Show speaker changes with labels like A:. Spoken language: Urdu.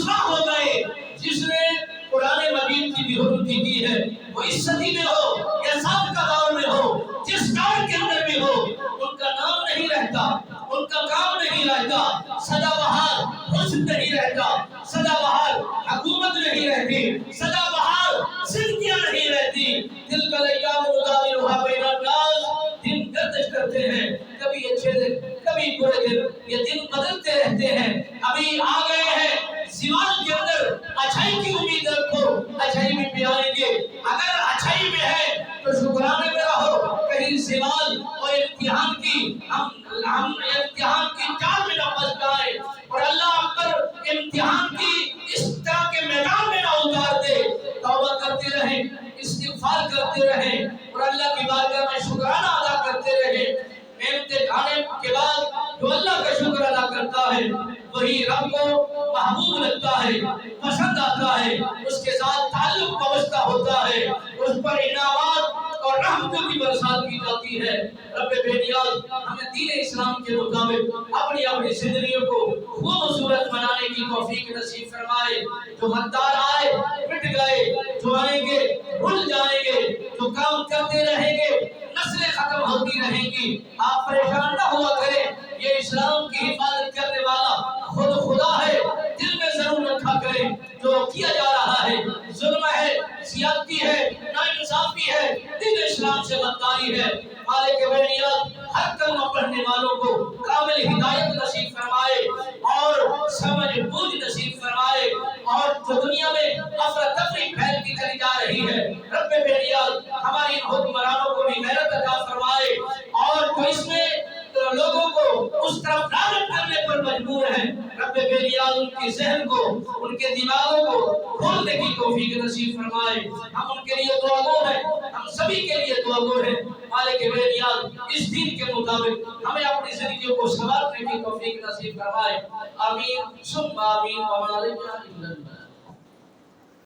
A: رسوا ہو گئے. جس نے قرآن مجید کی بے حرمتی کی ہے وہ اس صدی میں ہو یا سابقہ دور میں ہو، جس دور کے اندر بھی ہو، ان کا نام نہیں رہتا، ان کا کام نہیں رہتا، سدا بہار حسن نہیں رہتا، سدا بہار حکومت نہیں رہتی، سدا بہار زندگیاں نہیں رہتی. دل کا ایام نداولھا بین الناس، دن گردش کرتے ہیں، کبھی اچھے دن کبھی برے دن، یہ دن بدلتے رہتے ہیں. ابھی آ گئے ہیں زوال کے اندر، اچھائی کی امید رکھو، اچھائی میں بھی آئیں گے. اگر اچھائی میں ہے تو شکرانے میں رہو، کہیں زوال اور امتحان کی ہم امتحان کی جال میں نہ پھنس جائیں اور اللہ ہم پر امتحان کی اس طرح کے میدان میں نہ اتار دے. توبہ کرتے رہیں، استغفار کرتے رہیں اور اللہ کی بارگاہ میں شکرانہ ادا کرتے رہیں. نعمتیں کھانے کے بعد جو اللہ کا شکر ادا کرتا ہے وہی رب کو محبوب لگتا ہے، پسند آتا ہے، اس کے ساتھ تعلق وابستہ ہوتا ہے، اس پر انعامات اور رحمتوں کی برسات کی جاتی ہے. رب بے نیاز ہمیں دین اسلام کے مطابق اپنی اپنی زندگیوں کو خوبصورت بنانے کی توفیق نصیب فرمائے. جو غدار آئے مٹ گئے، جو آئیں گے بھول جائیں گے، جو کام کرتے رہیں گے نسلیں ختم ہوتی رہیں گی. آپ پریشان نہ ہوا کریں، یہ اسلام کی حفاظت کرنے والا خود خدا ہے. دل میں ضرور رکھا کریں جو کیا جا رہا ہے ظلم ہے، زیادتی ہے، ناانصافی ہے، دین اسلام سے غداری ہے. مالک بینیات ہر کلمہ پڑھنے والوں کو کامل ہدایت نصیب فرمائے اور سمجھ بوجھ نصیب فرمائے. اور جو دنیا میں افراتفری پھیلتی چلی جا رہی ہے، رب بینیات ہماری حکمرانوں کو بھی غیرت عطا فرمائے اور جو اس میں لوگوں کو اس طرف راغب کرنے پر مجبور ہیں، رب بینیات ان کی ذہن کو، ان کے دماغوں کو کھولنے کی توفیق نصیب فرمائے. ہم ان کے لیے دعا گو ہیں، ہم سبھی کے لیے دعا گو ہیں. مالک بینیات اس دین کے مطابق ہمیں اپنی زندگیوں کو سنوارنے کی توفیق نصیب فرمائے. آمین ثم آمین.